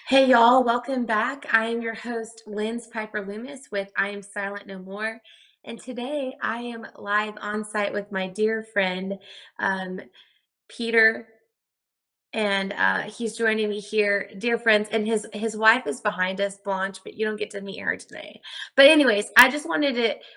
Hey y'all, welcome back. I am your host, Lynz Piper-Loomis with I Am Silent No More. And today I am live on site with my dear friend, um, Peter, and he's joining me here, dear friends. And his wife is behind us, Blanche, but you don't get to meet her today. But anyways, I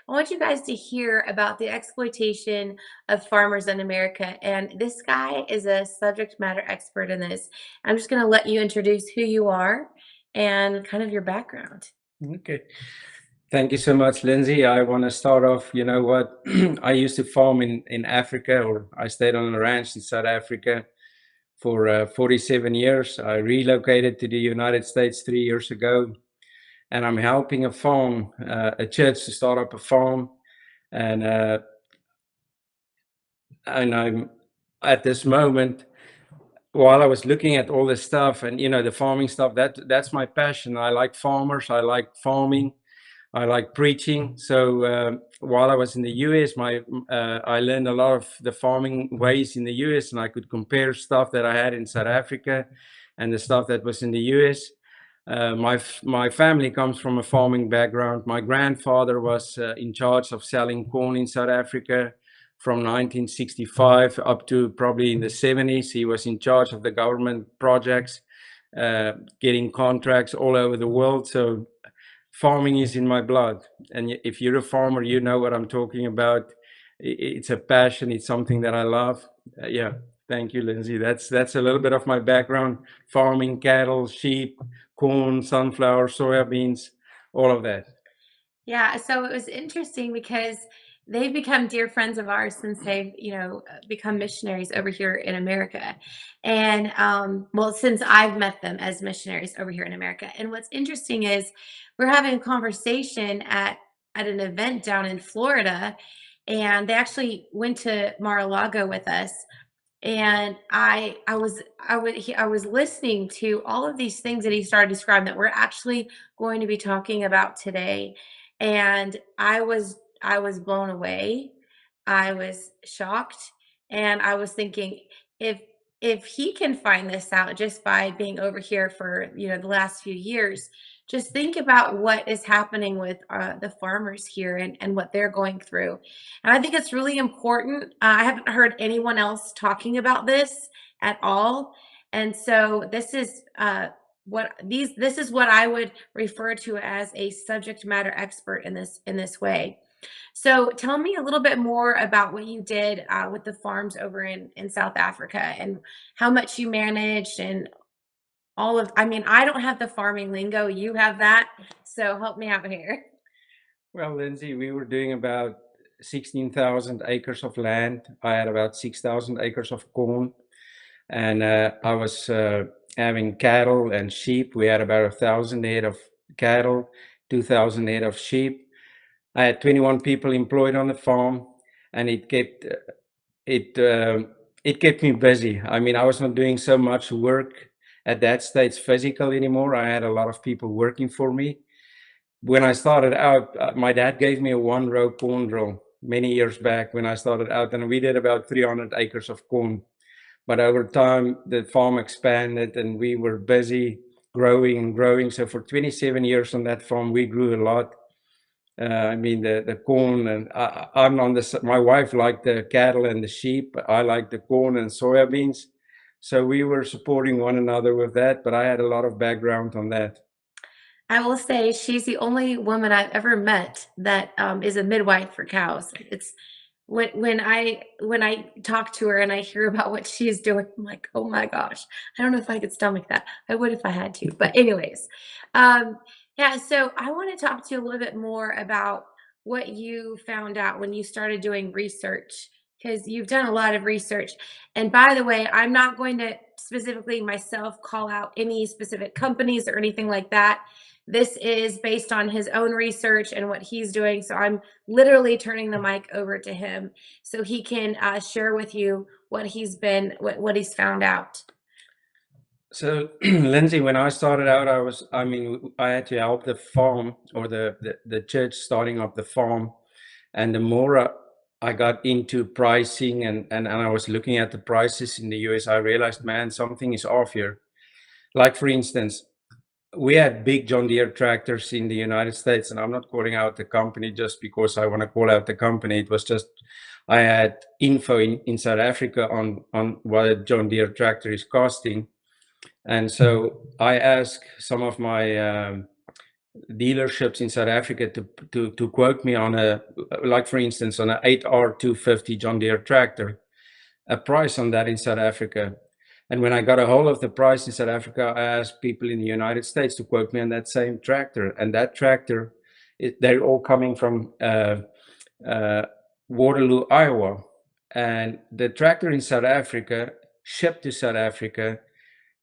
want you guys to hear about the exploitation of farmers in America. And this guy is a subject matter expert in this. I'm just going to let you introduce who you are and kind of your background. Okay. Thank you so much, Lindsay. I want to start off, you know what? I used to farm in Africa, or I stayed on a ranch in South Africa for 47 years. I relocated to the United States 3 years ago, and I'm helping a church to start up a farm. And and I'm at this moment, while I was looking at all this stuff and the farming stuff, that's my passion. I like farmers. I like farming. I like preaching. So while I was in the US, I learned a lot of the farming ways in the US, and I could compare stuff that I had in South Africa and the stuff that was in the US. My family comes from a farming background. My grandfather was in charge of selling corn in South Africa from 1965 up to probably in the 70s. He was in charge of the government projects, getting contracts all over the world. So farming is in my blood. And if you're a farmer, you know what I'm talking about. It's a passion. It's something that I love. Yeah. Thank you, Lindsay. That's a little bit of my background: farming, cattle, sheep, corn, sunflower, soybeans, all of that. Yeah, so it was interesting because they've become dear friends of ours since they've, become missionaries over here in America. And well, since I've met them as missionaries over here in America. And what's interesting is we're having a conversation at an event down in Florida, and they actually went to Mar-a-Lago with us. And I was listening to all of these things that he started describing that we're actually going to be talking about today, and I was blown away. I was shocked, and I was thinking, if if he can find this out just by being over here for the last few years, just think about what is happening with the farmers here and what they're going through. And I think it's really important. I haven't heard anyone else talking about this at all. And so this is what I would refer to as a subject matter expert in this way. So tell me a little bit more about what you did with the farms over in South Africa and how much you managed and I mean, I don't have the farming lingo, you have that. So help me out here. Well, Lindsay, we were doing about 16,000 acres of land. I had about 6,000 acres of corn, and I was having cattle and sheep. We had about 1,000 head of cattle, 2,000 head of sheep. I had 21 people employed on the farm, and it it kept me busy. I mean, I was not doing so much work at that stage physical anymore. I had a lot of people working for me. When I started out, my dad gave me a one-row corn drill many years back when I started out, and we did about 300 acres of corn. But over time, the farm expanded, and we were busy growing and growing. So for 27 years on that farm, we grew a lot. I mean, the corn, and I'm on this. My wife liked the cattle and the sheep. I liked the corn and soybeans. So we were supporting one another with that. But I had a lot of background on that. I will say she's the only woman I've ever met that is a midwife for cows. It's when I talk to her and I hear about what she's doing, I'm like, oh my gosh, I don't know if I could stomach that. I would if I had to. But anyways, um, yeah. So I want to talk to you a little bit more about what you found out when you started doing research because you've done a lot of research. And by the way, I'm not going to specifically myself call out any specific companies or anything like that. This is based on his own research and what he's doing. So I'm literally turning the mic over to him so he can share with you what he's found out. So, Lindsay, when I started out, I mean, I had to help the farm or the church starting up the farm. And the more I got into pricing and I was looking at the prices in the US, I realized, man, something is off here. Like, for instance, we had big John Deere tractors in the United States, and I'm not calling out the company just because I want to call out the company. It was just I had info in South Africa on what a John Deere tractor is costing, and so I asked some of my dealerships in South Africa to quote me on a, like for instance, on an 8R250 John Deere tractor, a price on that in South Africa. And when I got a hold of the price in South Africa, I asked people in the United States to quote me on that same tractor. And that tractor, they're all coming from uh, Waterloo, Iowa. And the tractor in South Africa, shipped to South Africa,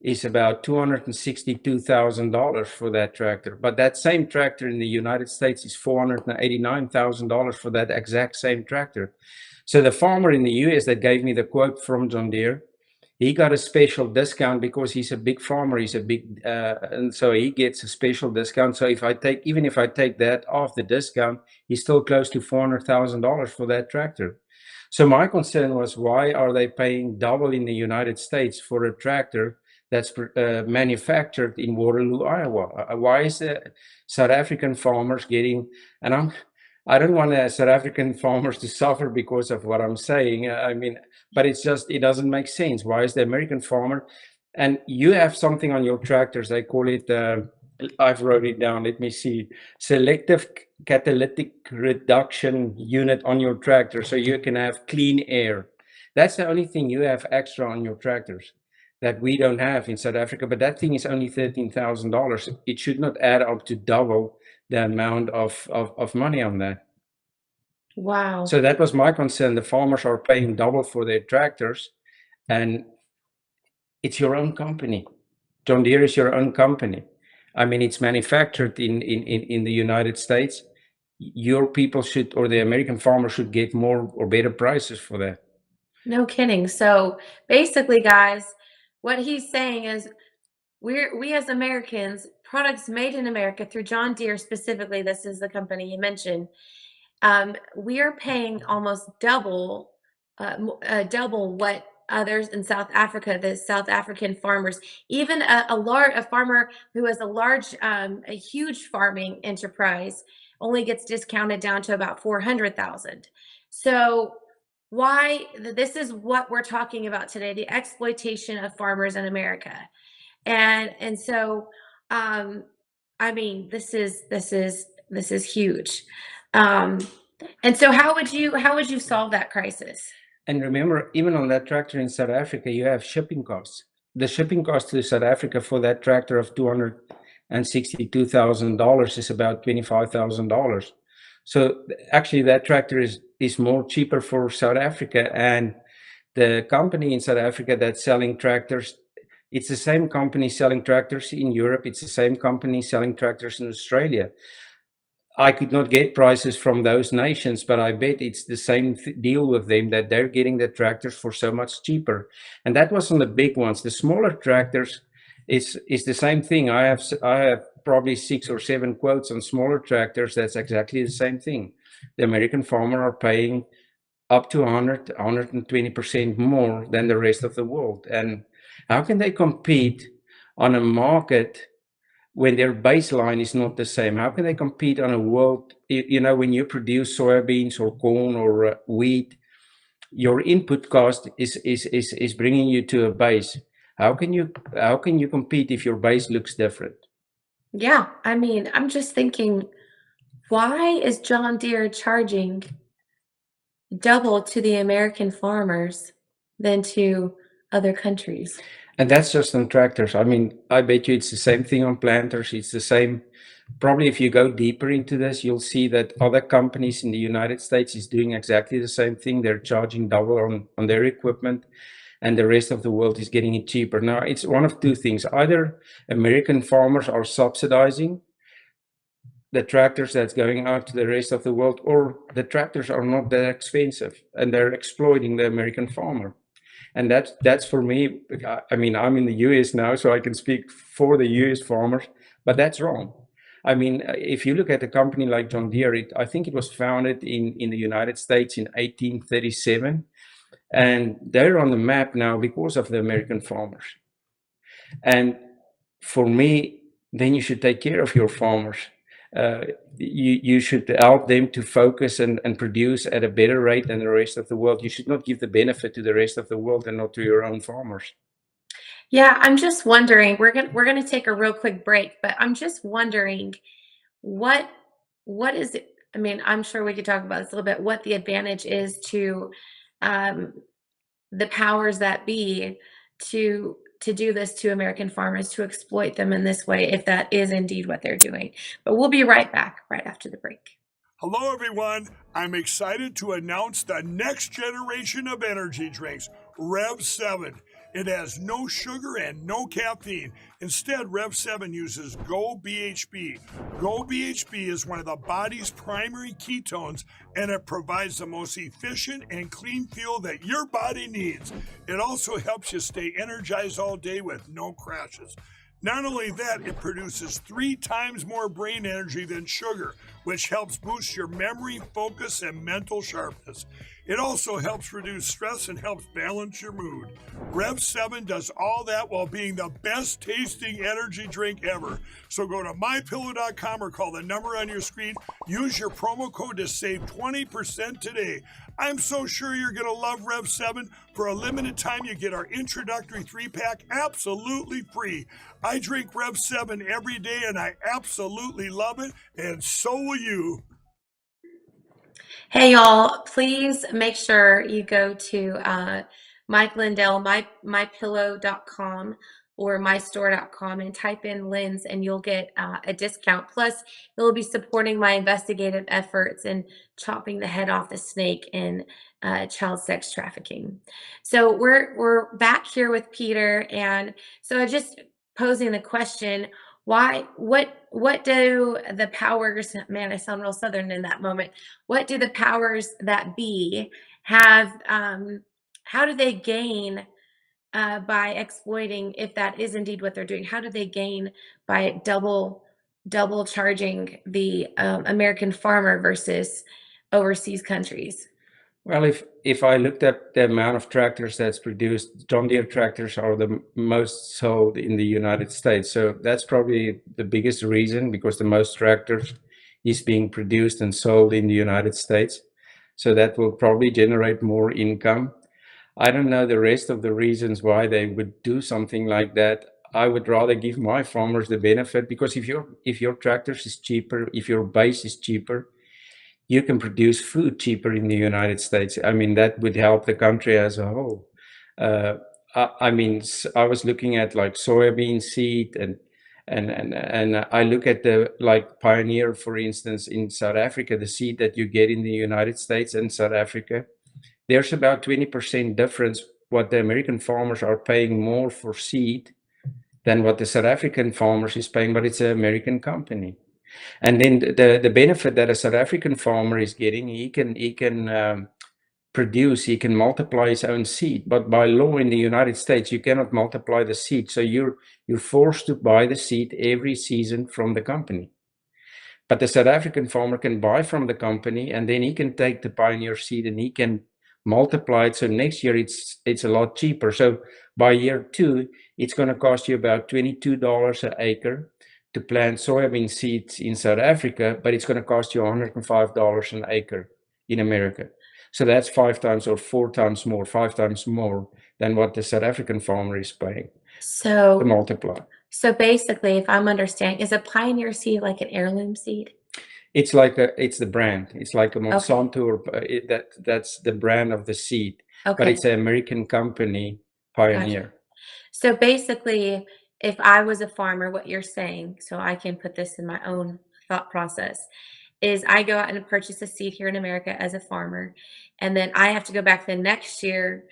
is about $262,000 for that tractor. But that same tractor in the United States is $489,000 for that exact same tractor. So the farmer in the US that gave me the quote from John Deere, he got a special discount because he's a big farmer. He's a big, and so he gets a special discount. So even if I take that off the discount, he's still close to $400,000 for that tractor. So my concern was, why are they paying double in the United States for a tractor that's manufactured in Waterloo, Iowa? Why is the South African farmers getting? And I don't want South African farmers to suffer because of what I'm saying. I mean, but it's just, it doesn't make sense. Why is the American farmer? And you have something on your tractors. They call it. I've wrote it down. Let me see. Selective catalytic reduction unit on your tractor, so you can have clean air. That's the only thing you have extra on your tractors that we don't have in South Africa. But that thing is only $13,000. It should not add up to double the amount of money on that. Wow. So that was my concern. The farmers are paying double for their tractors, and it's your own company. John Deere is your own company. I mean, it's manufactured in the United States. Your people should, or the American farmer should get more or better prices for that. No kidding. So basically, guys, what he's saying is we as Americans, products made in America through John Deere specifically, this is the company you mentioned, we are paying almost double, double what others in South Africa, the South African farmers, even a farmer who has a huge farming enterprise only gets discounted down to about 400,000. So why this is what we're talking about today, the exploitation of farmers in America. And so I mean, this is huge. Um, and so how would you solve that crisis? And remember, even on that tractor in South Africa, you have shipping costs. The shipping cost to South Africa for that tractor of $262,000 is about $25,000. So actually, that tractor is more cheaper for South Africa. And the company in South Africa that's selling tractors, it's the same company selling tractors in Europe. It's the same company selling tractors in Australia. I could not get prices from those nations, but I bet it's the same deal with them, that they're getting the tractors for so much cheaper. And that was on the big ones. The smaller tractors is the same thing. I have probably 6 or 7 quotes on smaller tractors. That's exactly the same thing. The American farmer are paying up to 120% more than the rest of the world. And how can they compete on a market when their baseline is not the same? How can they compete on a world? When you produce soybeans or corn or wheat, your input cost is bringing you to a base. How can you compete if your base looks different? Yeah, I mean, I'm just thinking, why is John Deere charging double to the American farmers than to other countries? And that's just on tractors. I mean, I bet you it's the same thing on planters. It's the same. Probably if you go deeper into this, you'll see that other companies in the United States is doing exactly the same thing. They're charging double on their equipment, and the rest of the world is getting it cheaper. Now, it's one of two things. Either American farmers are subsidizing the tractors that's going out to the rest of the world, or the tractors are not that expensive and they're exploiting the American farmer. And that's for me. I mean, I'm in the US now, so I can speak for the US farmers, but that's wrong. I mean, if you look at a company like John Deere, I think it was founded in the United States in 1837, and they're on the map now because of the American farmers. And for me, then you should take care of your farmers. You should help them to focus and produce at a better rate than the rest of the world. You should not give the benefit to the rest of the world and not to your own farmers. Yeah, I'm just wondering, we're gonna take a real quick break, but I'm just wondering what what is it? I mean, I'm sure we could talk about this a little bit, what the advantage is to um, the powers that be to do this to American farmers, to exploit them in this way, if that is indeed what they're doing. But we'll be right back right after the break. Hello, everyone. I'm excited to announce the next generation of energy drinks, Rev 7. It has no sugar and no caffeine. Instead, Rev 7 uses Go BHB. Go BHB is one of the body's primary ketones, and it provides the most efficient and clean fuel that your body needs. It also helps you stay energized all day with no crashes. Not only that, it produces 3 times more brain energy than sugar, which helps boost your memory, focus, and mental sharpness. It also helps reduce stress and helps balance your mood. Rev 7 does all that while being the best tasting energy drink ever. So go to mypillow.com or call the number on your screen. Use your promo code to save 20% today. I'm so sure you're going to love Rev 7. For a limited time, you get our introductory 3-pack absolutely free. I drink Rev 7 every day and I absolutely love it, and so will you. Hey y'all, please make sure you go to Mike Lindell, mypillow.com or mystore.com and type in Lynz and you'll get a discount. Plus, you'll be supporting my investigative efforts in chopping the head off the snake in child sex trafficking. So we're back here with Pieter, and so I just posing the question, why what do the powers, man, I sound real southern in that moment, what do the powers that be have, how do they gain by exploiting, if that is indeed what they're doing, how do they gain by double charging the American farmer versus overseas countries? Well, if I looked at the amount of tractors that's produced, John Deere tractors are the most sold in the United States. So that's probably the biggest reason, because the most tractors is being produced and sold in the United States. So that will probably generate more income. I don't know the rest of the reasons why they would do something like that. I would rather give my farmers the benefit, because if your tractors is cheaper, if your base is cheaper, you can produce food cheaper in the United States. I mean, that would help the country as a whole. Uh, I mean, I was looking at like soybean seed, and I look at the like Pioneer, for instance, in South Africa, the seed that you get in the United States and South Africa, there's about 20% difference what the American farmers are paying more for seed than what the South African farmers is paying, but it's an American company. And then the benefit that a South African farmer is getting, he can produce, he can multiply his own seed. But by law in the United States, you cannot multiply the seed. So you're forced to buy the seed every season from the company. But the South African farmer can buy from the company, and then he can take the Pioneer seed and he can multiply it. So next year it's a lot cheaper. So by year 2, it's going to cost you about $22 an acre to plant soybean seeds in South Africa, but it's going to cost you $105 an acre in America. So that's 5 times or 4 times more, 5 times more than what the South African farmer is paying to So multiply. so basically, if I'm understanding, is a Pioneer seed like an heirloom seed? It's like it's the brand. It's like a Okay. Monsanto, or that's the brand of the seed, but Okay. it's an American company, Gotcha. Pioneer. So basically, if I was a farmer, what you're saying, so I can put this in my own thought process, is I go out and purchase a seed here in America as a farmer, and then I have to go back the next year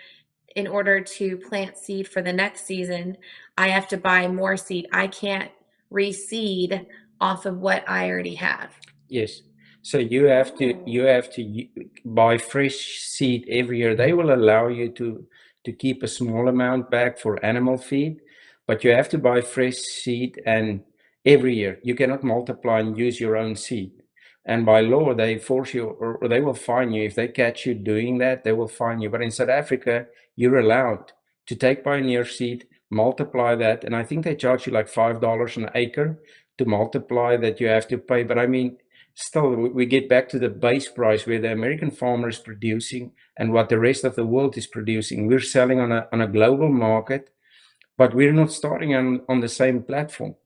in order to plant seed for the next season. I have to buy more seed. I can't reseed off of what I already have. Yes. So you have to buy fresh seed every year. They will allow you to keep a small amount back for animal feed, but you have to buy fresh seed, and every year you cannot multiply and use your own seed. And by law, they force you, or they will fine you if they catch you doing that. They will fine you. But in South Africa, you're allowed to take Pioneer seed, multiply that, and I think they charge you like $5 an acre to multiply that you have to pay. But I mean, still, we get back to the base price where the American farmer is producing and what the rest of the world is producing. We're selling on a global market, but we're not starting on the same platform.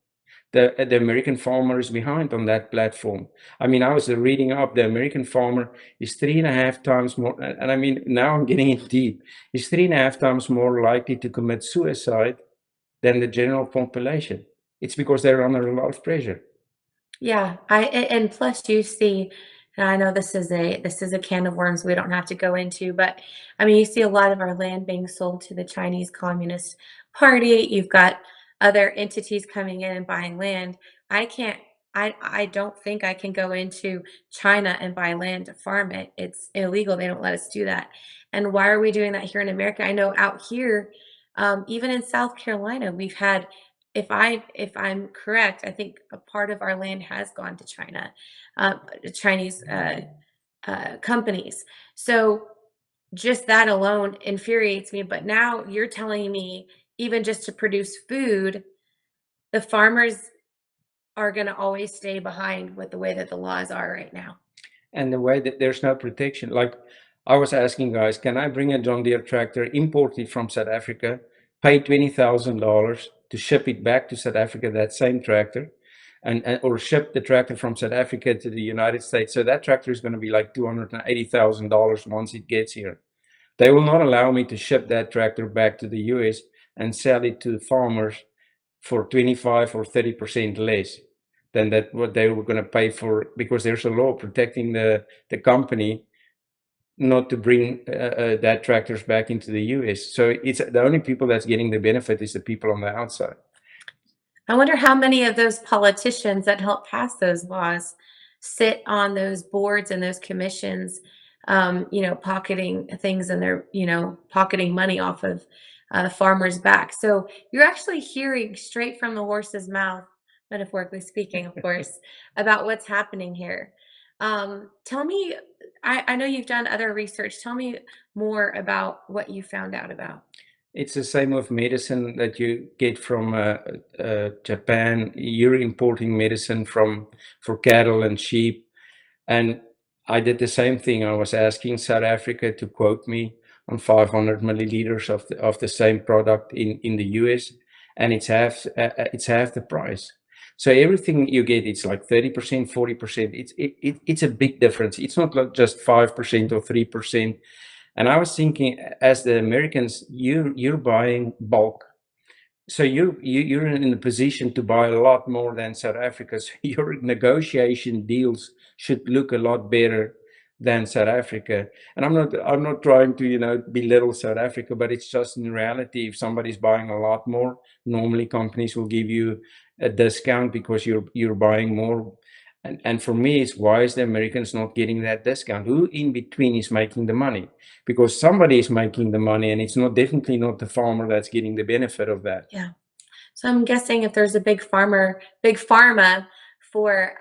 The American farmer is behind on that platform. I mean, I was reading up, the American farmer is 3.5 times more, and I mean, now I'm getting it deep, is 3.5 times more likely to commit suicide than the general population. It's because they're under a lot of pressure. Yeah, and plus you see, and I know this is a can of worms we don't have to go into, but I mean you see a lot of our land being sold to the Chinese Communist Party. You've got other entities coming in and buying land. I can't I don't think I can go into China and buy land to farm it. It's illegal. They don't let us do that. And why are we doing that here in America? I know out here, even in South Carolina, we've had if I'm correct, I think a part of our land has gone to China, Chinese companies. So just that alone infuriates me. But now you're telling me, even just to produce food, the farmers are going to always stay behind with the way that the laws are right now. And the way that there's no protection. Like I was asking guys, can I bring a John Deere tractor, import it from South Africa, pay $20,000 to ship it back to South Africa, that same tractor, and or ship the tractor from South Africa to the United States? So that tractor is going to be like $280,000 once it gets here. They will not allow me to ship that tractor back to the US and sell it to farmers for 25 or 30% less than that what they were going to pay for, because there's a law protecting the company not to bring that tractors back into the US. So it's the only people that's getting the benefit is the people on the outside. I wonder how many of those politicians that help pass those laws sit on those boards and those commissions, pocketing things, and they're, pocketing money off of farmers' back. So you're actually hearing straight from the horse's mouth, metaphorically speaking, of course, about what's happening here. Tell me, I know you've done other research. Tell me more about what you found out about. It's the same with medicine that you get from Japan. You're importing medicine for cattle and sheep. And I did the same thing. I was asking South Africa to quote me on 500 milliliters of the same product in the US, and it's half the price. So everything you get, it's like 30%, 40%. It's a big difference. It's not like just 5% or 3%. And I was thinking, as the Americans, you're buying bulk, so you're in a position to buy a lot more than South Africa. So your negotiation deals should look a lot better than South Africa. And I'm not trying to belittle South Africa, but it's just in reality, if somebody's buying a lot more, normally companies will give you a discount because you're buying more. And for me, it's why is the Americans not getting that discount? Who in between is making the money? Because somebody is making the money, and it's definitely not the farmer that's getting the benefit of that. Yeah. So I'm guessing if there's a big pharma for,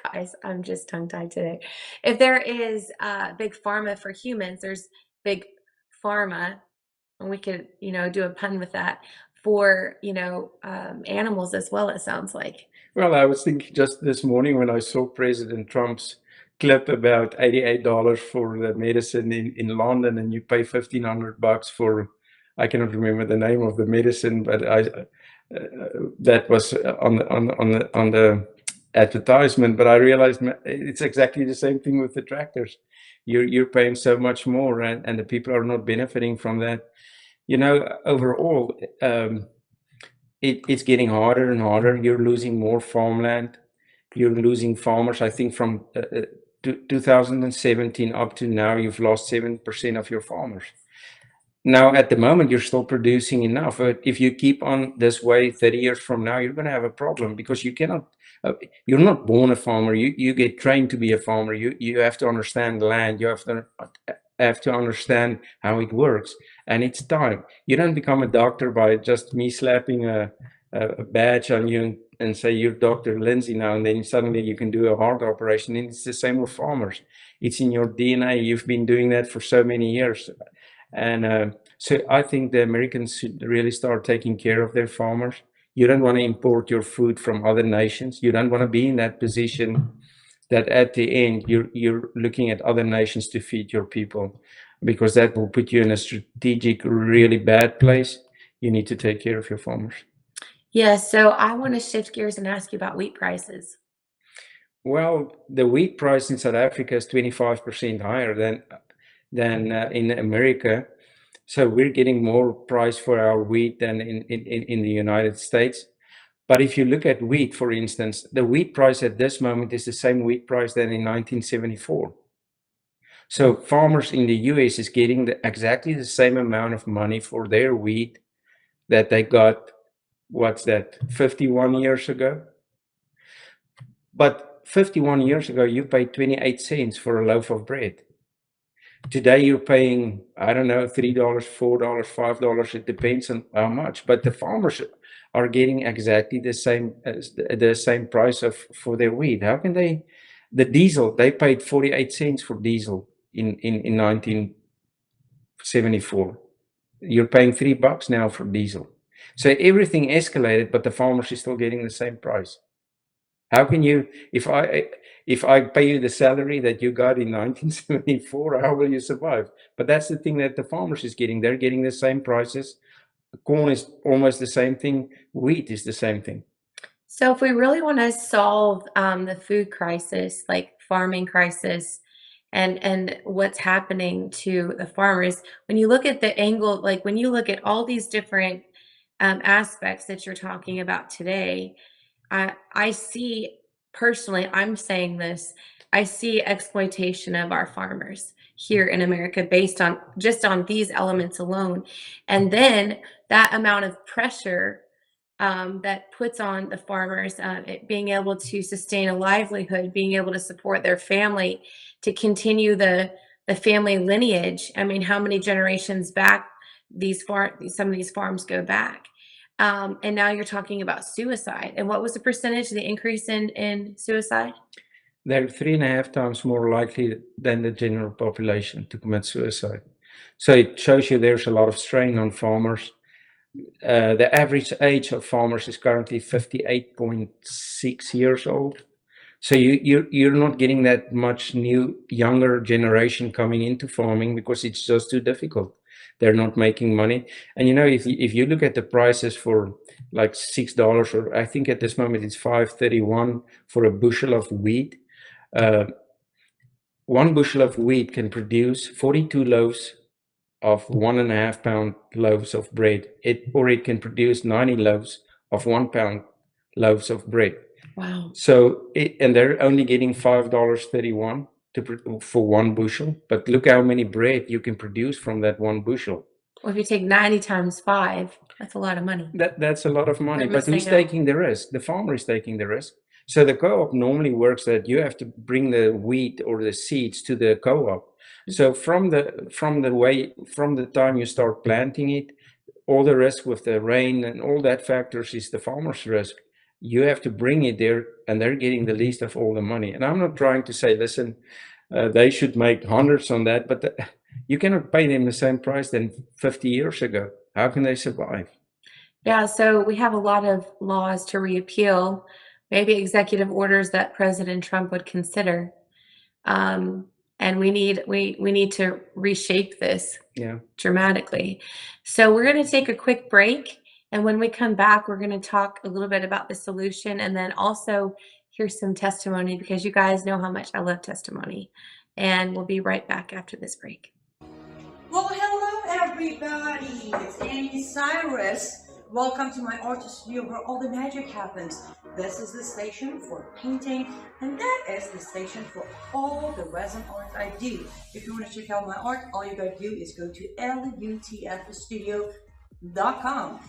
guys, I'm just tongue-tied today. If there is big pharma for humans, there's big pharma, and we could, do a pun with that, for, animals as well, it sounds like. Well, I was thinking just this morning when I saw President Trump's clip about $88 for the medicine in London, and you pay $1,500 for, I cannot remember the name of the medicine, but that was on the advertisement. But I realized it's exactly the same thing with the tractors. You're paying so much more, and the people are not benefiting from that. Overall, it's getting harder and harder. You're losing more farmland. You're losing farmers. I think from 2017 up to now, you've lost 7% of your farmers. Now, at the moment, you're still producing enough. But if you keep on this way 30 years from now, you're going to have a problem, because you cannot, you're not born a farmer. You get trained to be a farmer. You have to understand the land. You have to understand how it works. And it's time. You don't become a doctor by just me slapping a badge on you and say you're Dr. Lindsay now, and then suddenly you can do a heart operation. And it's the same with farmers. It's in your DNA. You've been doing that for so many years. And So I think the Americans should really start taking care of their farmers. You don't want to import your food from other nations. You don't want to be in that position that at the end you're looking at other nations to feed your people, because that will put you in a strategic, really bad place. You need to take care of your farmers. Yeah, so I want to shift gears and ask you about wheat prices. Well, the wheat price in South Africa is 25% higher than in America. So we're getting more price for our wheat than in the United States. But if you look at wheat, for instance, the wheat price at this moment is the same wheat price than in 1974. So farmers in the US is getting exactly the same amount of money for their wheat that they got, 51 years ago? But 51 years ago, you paid 28 cents for a loaf of bread. Today, you're paying, I don't know, $3, $4, $5. It depends on how much. But the farmers are getting exactly the same price for their wheat. How can they? The diesel, they paid 48 cents for diesel in 1974. You're paying $3 now for diesel. So everything escalated, but the farmers are still getting the same price. How can you, if I pay you the salary that you got in 1974, how will you survive? But that's the thing that the farmers is getting. They're getting the same prices. Corn is almost the same thing. Wheat is the same thing. So if we really want to solve the food crisis, like farming crisis, and what's happening to the farmers, when you look at the angle, like when you look at all these different aspects that you're talking about today, I see personally, I'm saying this, I see exploitation of our farmers here in America based on just on these elements alone. And then that amount of pressure that puts on the farmers, being able to sustain a livelihood, being able to support their family, to continue the family lineage. I mean, how many generations back some of these farms go back? And now you're talking about suicide. And what was the percentage, the increase in suicide? They're 3.5 times more likely than the general population to commit suicide. So it shows you there's a lot of strain on farmers. The average age of farmers is currently 58.6 years old. So you're not getting that much younger generation coming into farming because it's just too difficult. They're not making money. And if you look at the prices for like $6, or I think at this moment it's $5.31 for a bushel of wheat. One bushel of wheat can produce 42 loaves of 1.5 pound loaves of bread. Or it can produce 90 loaves of 1 pound loaves of bread. Wow. So and they're only getting $5.31 for one bushel. But look how many bread you can produce from that one bushel. Well, if you take 90 times 5, that's a lot of money. That's a lot of money. But who's taking the risk? The farmer is taking the risk. So the co-op normally works that you have to bring the wheat or the seeds to the co-op. So from the time you start planting it, all the risk with the rain and all that factors is the farmer's risk. You have to bring it there, and they're getting the least of all the money. And I'm not trying to say, listen, they should make hundreds on that, but you cannot pay them the same price than 50 years ago. How can they survive? Yeah, so we have a lot of laws to repeal, maybe executive orders that President Trump would consider. And we need to reshape this dramatically. So we're going to take a quick break. And when we come back, we're going to talk a little bit about the solution, and then also hear some testimony, because you guys know how much I love testimony. And we'll be right back after this break. Well, hello everybody. It's Annie Cyrus. Welcome to my art studio where all the magic happens. This is the station for painting, and that is the station for all the resin art I do. If you want to check out my art, all you gotta do is go to lutfstudio.com.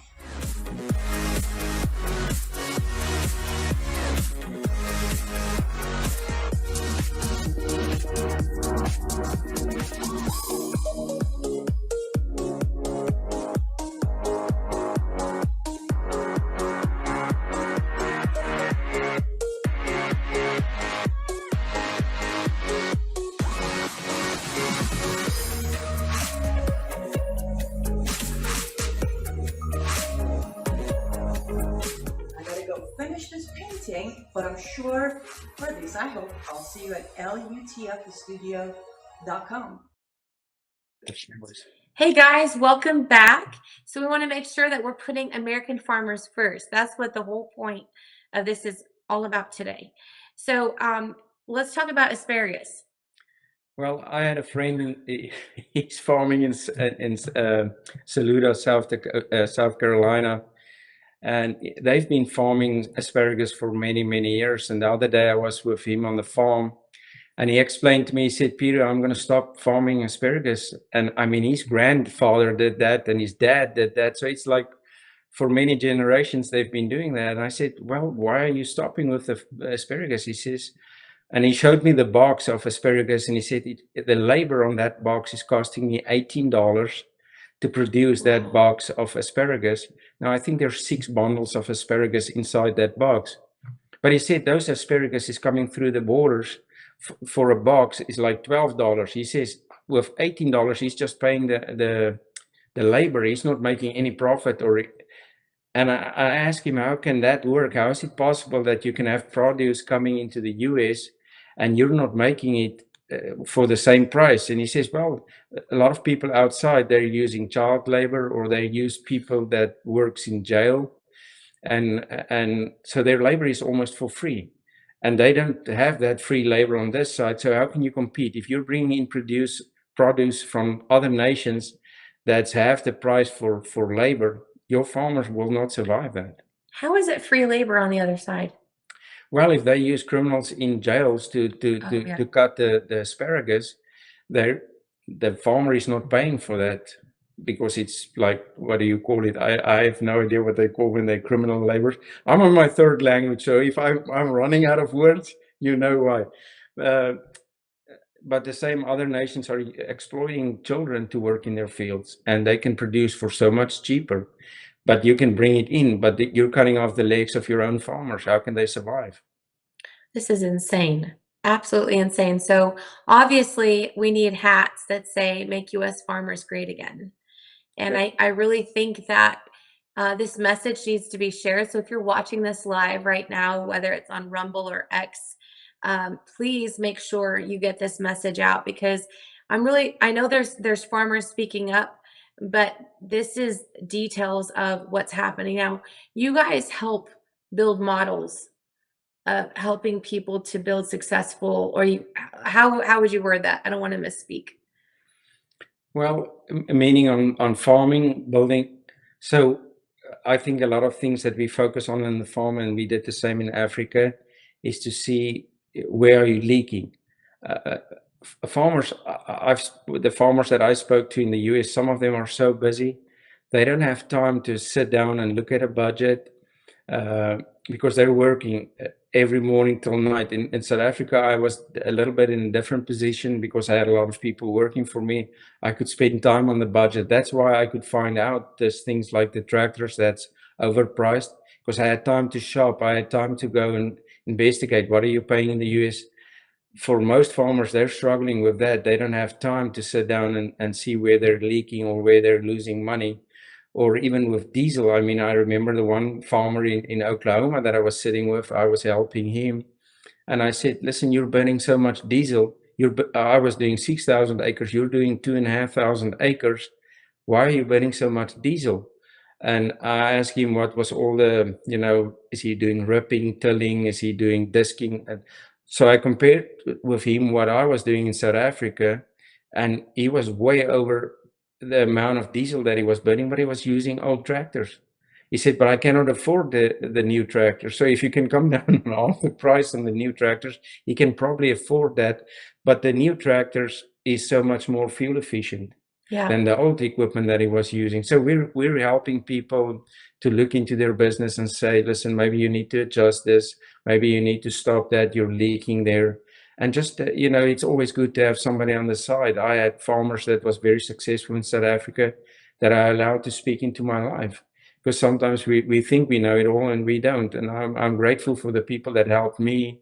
go finish this painting, but I'm sure, or at least I hope, I'll see you at lutfthestudio.com. Hey guys, welcome back. So we want to make sure that we're putting American farmers first. That's what the whole point of this is all about today. So let's talk about asparagus. Well, I had a friend, he's farming in Saluda, South Carolina, and they've been farming asparagus for many, many years. And the other day I was with him on the farm, and he explained to me, he said, Peter, I'm going to stop farming asparagus. And I mean, his grandfather did that and his dad did that. So it's like for many generations, they've been doing that. And I said, well, why are you stopping with the asparagus? He says, and he showed me the box of asparagus, and he said, the labor on that box is costing me $18 to produce that box of asparagus. Now, I think there's 6 bundles of asparagus inside that box. But he said those asparagus is coming through the borders for a box is like $12. He says with $18, he's just paying the labor. He's not making any profit. And I asked him, how can that work? How is it possible that you can have produce coming into the US and you're not making it for the same price? And he says, well, a lot of people outside, they're using child labor, or they use people that works in jail. And so their labor is almost for free. And they don't have that free labor on this side. So how can you compete? If you're bringing in produce from other nations that's half the price for labor, your farmers will not survive that. How is it free labor on the other side? Well, if they use criminals in jails to cut the asparagus, the farmer is not paying for that, because it's like, what do you call it? I have no idea what they call when they're criminal labor. I'm on my 3rd language, so if I'm running out of words, you know why. But the same other nations are exploiting children to work in their fields, and they can produce for so much cheaper. But you can bring it in, but you're cutting off the legs of your own farmers. How can they survive? This is insane. Absolutely insane. So obviously we need hats that say "Make US Farmers Great Again." And I really think that this message needs to be shared. So if you're watching this live right now, whether it's on Rumble or X, please make sure you get this message out, because I know there's farmers speaking up, but this is details of what's happening now. You guys help build models of helping people to build successful, or how would you word that? I don't want to misspeak. Well, meaning on farming, building. So I think a lot of things that we focus on in the farm, and we did the same in Africa, is to see where are you leaking. The farmers that I spoke to in the US, some of them are so busy, they don't have time to sit down and look at a budget, because they're working every morning till night. In South Africa, I was a little bit in a different position because I had a lot of people working for me. I could spend time on the budget. That's why I could find out there's things like the tractors that's overpriced, because I had time to shop. I had time to go and investigate what are you paying in the US. For most farmers, they're struggling with that. They don't have time to sit down and see where they're leaking or where they're losing money. Or even with diesel. I mean, I remember the one farmer in Oklahoma that I was sitting with, I was helping him. And I said, listen, you're burning so much diesel. I was doing 6,000 acres. You're doing 2,500 acres. Why are you burning so much diesel? And I asked him what was all the, is he doing ripping, tilling? Is he doing disking? And so I compared with him what I was doing in South Africa, and he was way over the amount of diesel that he was burning, but he was using old tractors. He said, but I cannot afford the new tractor. So if you can come down on half the price on the new tractors, he can probably afford that. But the new tractors is so much more fuel efficient than the old equipment that he was using. So we're helping people to look into their business and say, listen, maybe you need to adjust this. Maybe you need to stop that. You're leaking there. And just, it's always good to have somebody on the side. I had farmers that was very successful in South Africa that I allowed to speak into my life. Because sometimes we think we know it all and we don't. And I'm grateful for the people that helped me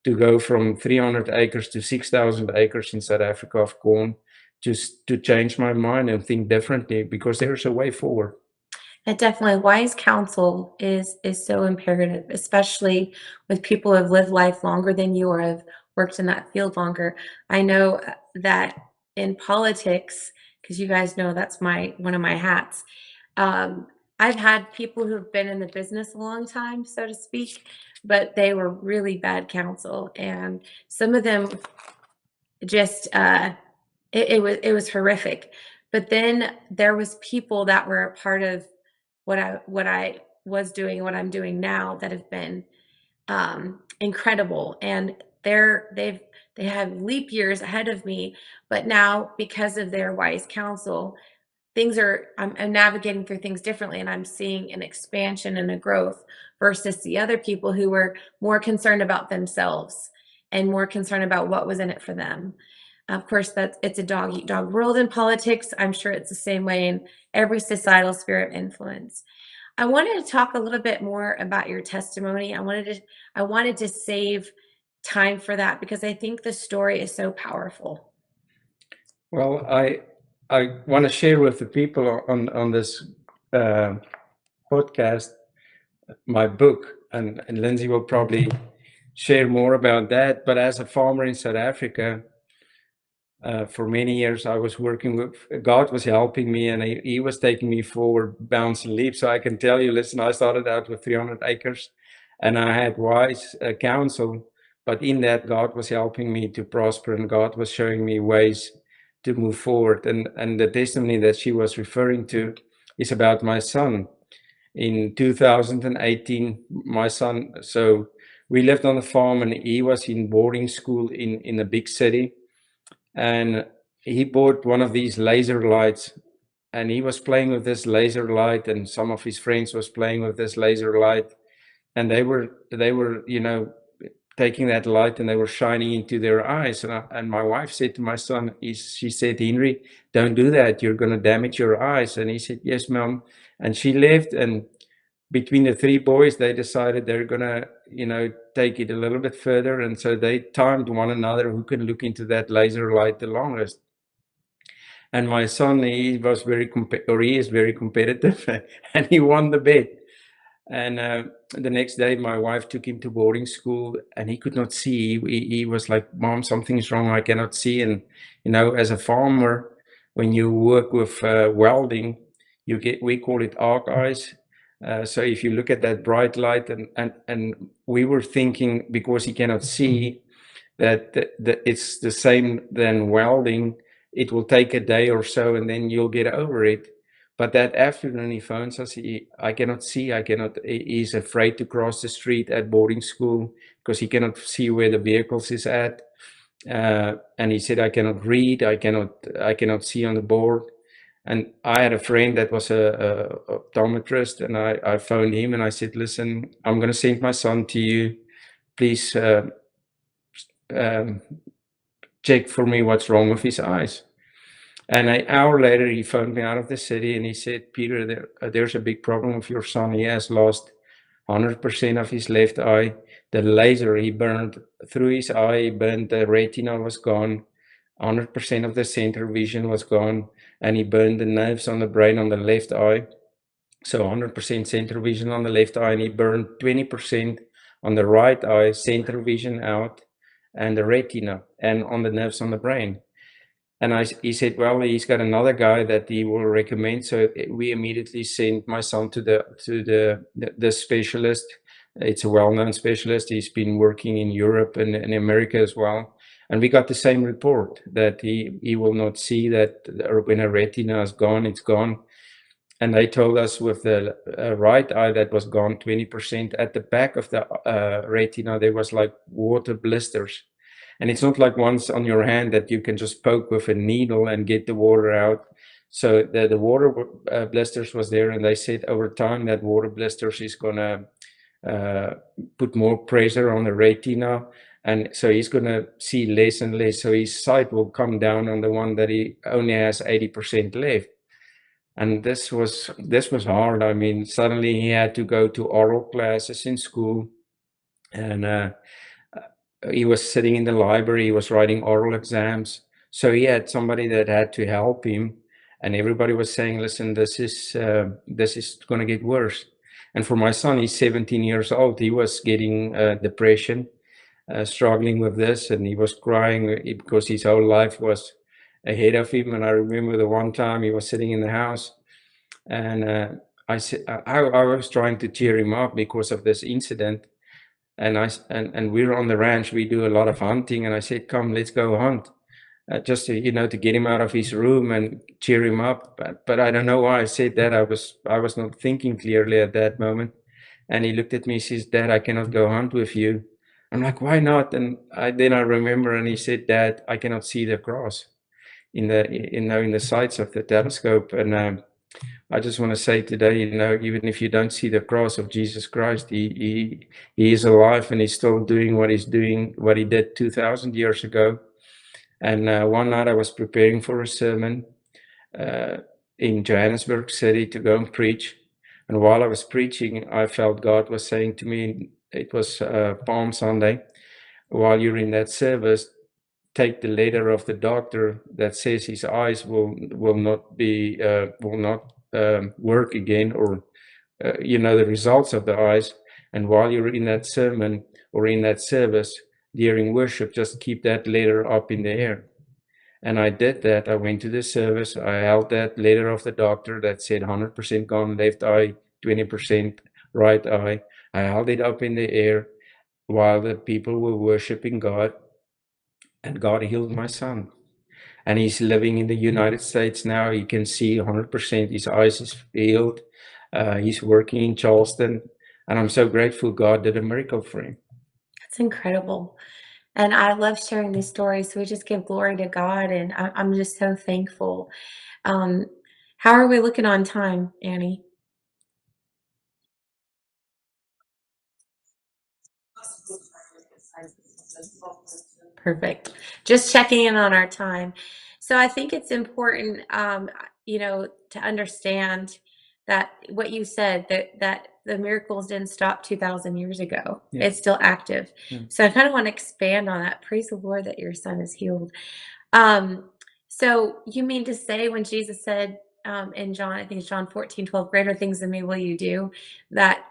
to go from 300 acres to 6,000 acres in South Africa of corn, just to change my mind and think differently, because there's a way forward. And definitely wise counsel is so imperative, especially with people who have lived life longer than you or have worked in that field longer. I know that in politics, because you guys know that's my one of my hats. Um, I've had people who've been in the business a long time, so to speak, but they were really bad counsel, and some of them just it was horrific. But then there was people that were a part of what I was doing, what I'm doing now, that have been incredible, and they have leap years ahead of me. But now, because of their wise counsel, I'm navigating through things differently, and I'm seeing an expansion and a growth versus the other people who were more concerned about themselves and more concerned about what was in it for them. Of course, it's a dog eat dog world in politics. I'm sure it's the same way in every societal sphere of influence. I wanted to talk a little bit more about your testimony. I wanted to save time for that because I think the story is so powerful. Well, I want to share with the people on this podcast my book, and Lindsay will probably share more about that. But as a farmer in South Africa, for many years, I was working with God was helping me, and he was taking me forward, bounce and leap. So I can tell you, listen, I started out with 300 acres, and I had wise counsel, but in that, God was helping me to prosper, and God was showing me ways to move forward. And the testimony that she was referring to is about my son. In 2018, my son, so we lived on a farm, and he was in boarding school in a big city, and he bought one of these laser lights, and he was playing with this laser light, and some of his friends was playing with this laser light, and they were taking that light, and they were shining into their eyes. And my wife said to my son, she said, Henry, don't do that, you're going to damage your eyes. And he said, yes, mom. And she left, and between the three boys, they decided they're going to take it a little bit further, and so they timed one another who can look into that laser light the longest. And my son, he is very competitive, and he won the bet. And the next day, my wife took him to boarding school, and he could not see. He was like, Mom, something's wrong, I cannot see. And as a farmer, when you work with welding, we call it arc eyes. So if you look at that bright light, and we were thinking, because he cannot see, that it's the same than welding, it will take a day or so, and then you'll get over it. But that afternoon, he phones us. I cannot see. He's afraid to cross the street at boarding school because he cannot see where the vehicles is at. And he said, I cannot read. I cannot see on the board. And I had a friend that was a optometrist, and I phoned him, and I said, listen, I'm going to send my son to you. Please check for me what's wrong with his eyes. And an hour later, he phoned me out of the city, and he said, Peter, there's a big problem with your son. He has lost 100% of his left eye. The laser he burned through his eye, burned the retina was gone. 100% of the center vision was gone, and he burned the nerves on the brain on the left eye. So 100% center vision on the left eye, and he burned 20% on the right eye, center vision out, and the retina, and on the nerves on the brain. And he said, well, he's got another guy that he will recommend. So we immediately sent my son to the specialist. It's a well-known specialist. He's been working in Europe and in America as well. And we got the same report that he will not see, that when a retina is gone, it's gone. And they told us with the right eye that was gone 20%, at the back of the retina, there was like water blisters. And it's not like ones on your hand that you can just poke with a needle and get the water out. So the water blisters was there, and they said over time that water blisters is going to put more pressure on the retina. And so he's going to see less and less. So his sight will come down on the one that he only has 80% left. And this was hard. I mean, suddenly he had to go to oral classes in school, and he was sitting in the library, he was writing oral exams. So he had somebody that had to help him. and everybody was saying, listen, this is going to get worse. And for my son, he's 17 years old. He was getting depression, struggling with this, and he was crying because his whole life was ahead of him. And I remember the one time he was sitting in the house, and I said, I was trying to cheer him up because of this incident. And we're on the ranch. We do a lot of hunting, and I said, "Come, let's go hunt." Just to, to get him out of his room and cheer him up. But I don't know why I said that. I was not thinking clearly at that moment. And he looked at me, he says, "Dad, I cannot go hunt with you." I'm like, "Why not?" And then I remember, and he said, "Dad, I cannot see the cross in the sights of the telescope." And I just want to say today, even if you don't see the cross of Jesus Christ, he is alive, and he's still doing what he did 2,000 years ago. And one night I was preparing for a sermon in Johannesburg City to go and preach. And while I was preaching, I felt God was saying to me, it was Palm Sunday, while you're in that service, take the letter of the doctor that says his eyes will not work again, or the results of the eyes. And while you're in that sermon or in that service during worship, just keep that letter up in the air. And I did that. I went to the service. I held that letter of the doctor that said 100% gone left eye, 20% right eye. I held it up in the air while the people were worshiping God, and God healed my son. And he's living in the United States now. He can see 100%. His eyes is healed. He's working in Charleston. And I'm so grateful God did a miracle for him. That's incredible. And I love sharing these stories. So we just give glory to God, and I'm just so thankful. How are we looking on time, Annie? Perfect. Just checking in on our time. So I think it's important, to understand that what you said, that the miracles didn't stop 2,000 years ago. Yeah. It's still active. Yeah. So I kind of want to expand on that. Praise the Lord that your son is healed. So you mean to say when Jesus said in John, I think it's John 14:12, greater things than me will you do, that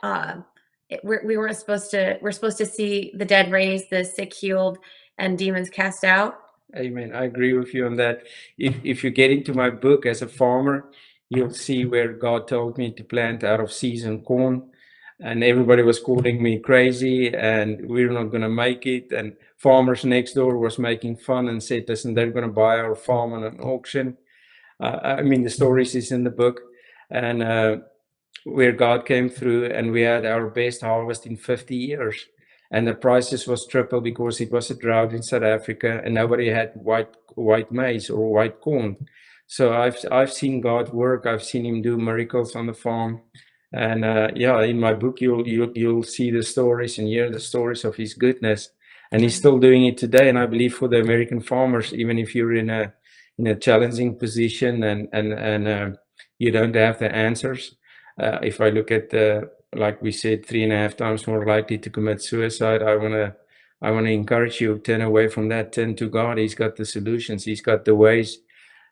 we're supposed to see the dead raised, the sick healed, and demons cast out? Amen. I agree with you on that. If you get into my book as a farmer, you'll see where God told me to plant out of season corn, and everybody was calling me crazy, and we're not going to make it. And farmers next door was making fun and said, listen, they're going to buy our farm on an auction. The stories is in the book, and where God came through, and we had our best harvest in 50 years. And the prices was triple because it was a drought in South Africa, and nobody had white maize or white corn. So I've seen God work. I've seen Him do miracles on the farm, and in my book you'll see the stories and hear the stories of His goodness. And He's still doing it today. And I believe for the American farmers, even if you're in a challenging position and you don't have the answers. If I look at like we said, 3.5 times more likely to commit suicide, I want to encourage you, turn away from that, turn to God. He's got the solutions. He's got the ways.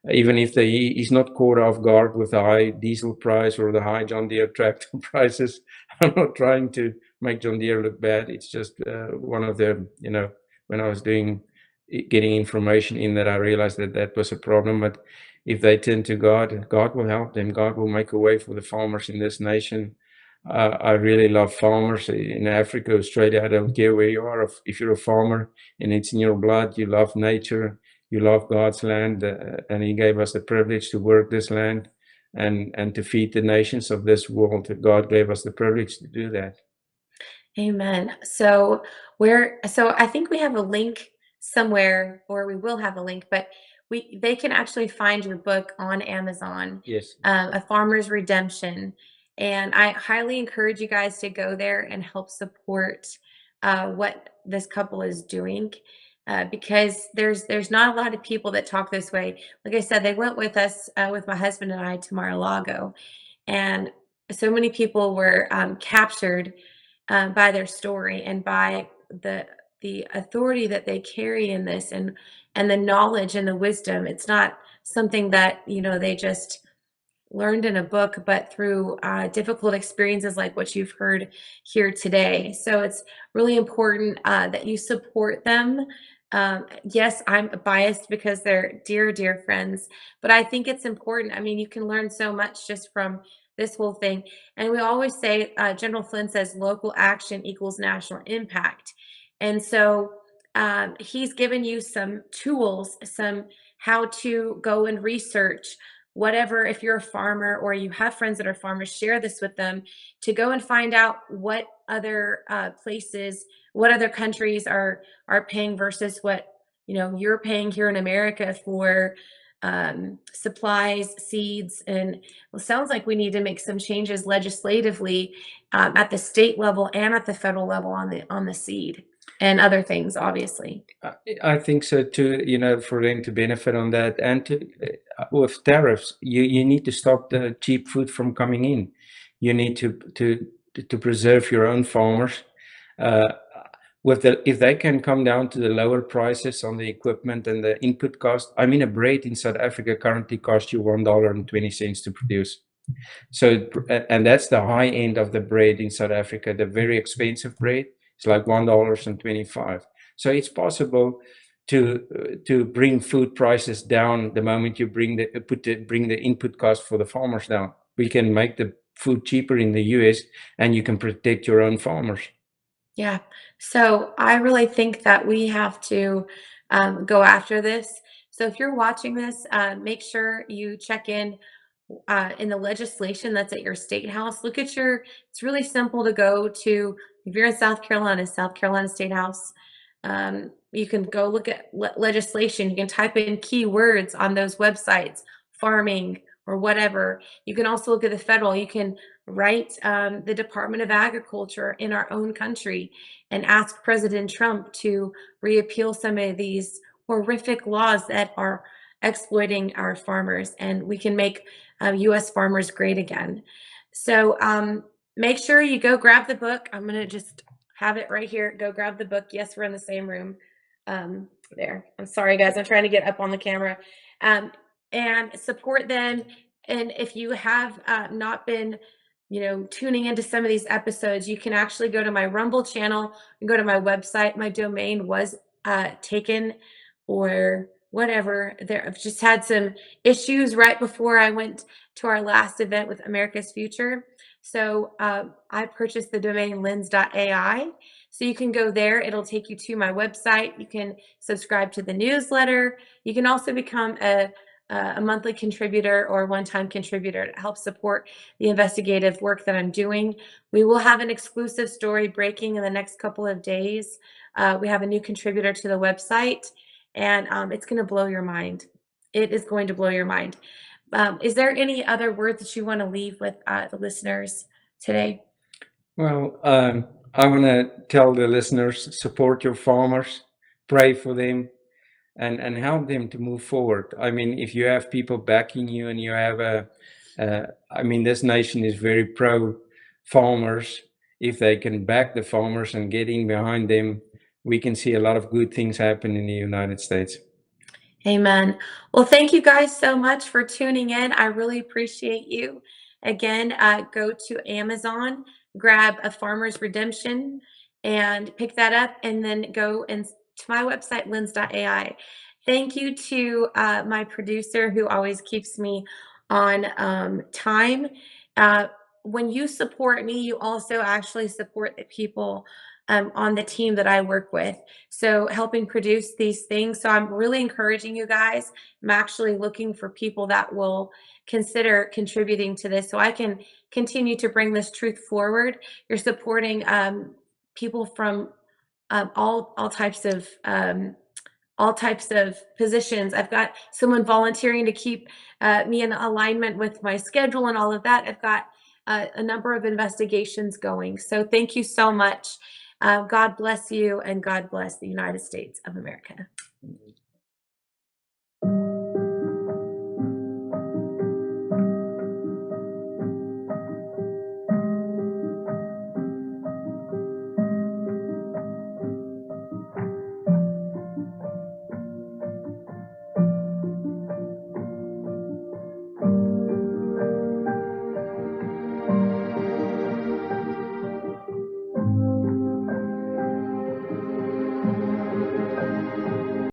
Even if he's not caught off guard with the high diesel price or the high John Deere tractor prices. I'm not trying to make John Deere look bad. It's just one of the, when I was getting information in that, I realized that was a problem. But if they turn to God, God will help them. God will make a way for the farmers in this nation. I really love farmers in Africa, Australia. I don't care where you are. If you're a farmer and it's in your blood, you love nature, you love God's land, and He gave us the privilege to work this land and to feed the nations of this world. God gave us the privilege to do that. Amen. So I think we have a link somewhere, or we will have a link, but they can actually find your book on Amazon. Yes. A Farmer's Redemption. And I highly encourage you guys to go there and help support what this couple is doing, because there's not a lot of people that talk this way. Like I said, they went with us, with my husband and I, to Mar-a-Lago, and so many people were captured by their story and by the authority that they carry in this, and the knowledge and the wisdom. It's not something that, you know, they just learned in a book, but through difficult experiences like what you've heard here today. So it's really important that you support them. Yes, I'm biased because they're dear, dear friends, but I think it's important. I mean, you can learn so much just from this whole thing. And we always say, General Flynn says, local action equals national impact. And so he's given you some tools, some how to go and research whatever. If you're a farmer or you have friends that are farmers, share this with them to go and find out what other places, what other countries are paying versus what, you know, you're paying here in America for supplies, seeds. And it sounds like we need to make some changes legislatively at the state level and at the federal level on the seed and other things, obviously. I think so too, you know, for them to benefit on that. And to, with tariffs, you need to stop the cheap food from coming in. You need to preserve your own farmers. If they can come down to the lower prices on the equipment and the input cost. I mean, a braid in South Africa currently costs you $1.20 to produce. So, and that's the high end of the braid in South Africa. The very expensive braid is like $1.25. So it's possible to bring food prices down the moment you bring the input cost for the farmers down. We can make the food cheaper in the US, and you can protect your own farmers. Yeah. So I really think that we have to go after this. So if you're watching this, make sure you check in the legislation that's at your state house. Look at it's really simple to go to, if you're in South Carolina State House. You can go look at legislation. You can type in keywords on those websites, farming or whatever. You can also look at the federal. You can write the Department of Agriculture in our own country and ask President Trump to repeal some of these horrific laws that are exploiting our farmers, and we can make U.S. farmers great again. So make sure you go grab the book. I'm going to just have it right here. Go grab the book. Yes, we're in the same room. There. I'm sorry, guys. I'm trying to get up on the camera. And support them. And if you have not been, you know, tuning into some of these episodes, you can actually go to my Rumble channel and go to my website. My domain was taken or whatever. I've just had some issues right before I went to our last event with America's Future. So I purchased the domain lynz.ai. So you can go there. It'll take you to my website. You can subscribe to the newsletter. You can also become a monthly contributor or one-time contributor to help support the investigative work that I'm doing. We will have an exclusive story breaking in the next couple of days. We have a new contributor to the website, and it's going to blow your mind. It is going to blow your mind. Is there any other words that you want to leave with the listeners today? Well, I want to tell the listeners, support your farmers, pray for them, and help them to move forward. I mean, if you have people backing you and you have I mean, this nation is very pro farmers. If they can back the farmers and get in behind them, we can see a lot of good things happen in the United States. Amen. Well, thank you guys so much for tuning in. I really appreciate you. Again, go to Amazon, grab A Farmer's Redemption, and pick that up, and then go to my website, lynz.ai. Thank you to my producer who always keeps me on time. When you support me, you also actually support the people on the team that I work with. So helping produce these things. So I'm really encouraging you guys. I'm actually looking for people that will consider contributing to this so I can continue to bring this truth forward. You're supporting people from all types of positions. I've got someone volunteering to keep me in alignment with my schedule and all of that. I've got a number of investigations going. So thank you so much. God bless you, and God bless the United States of America.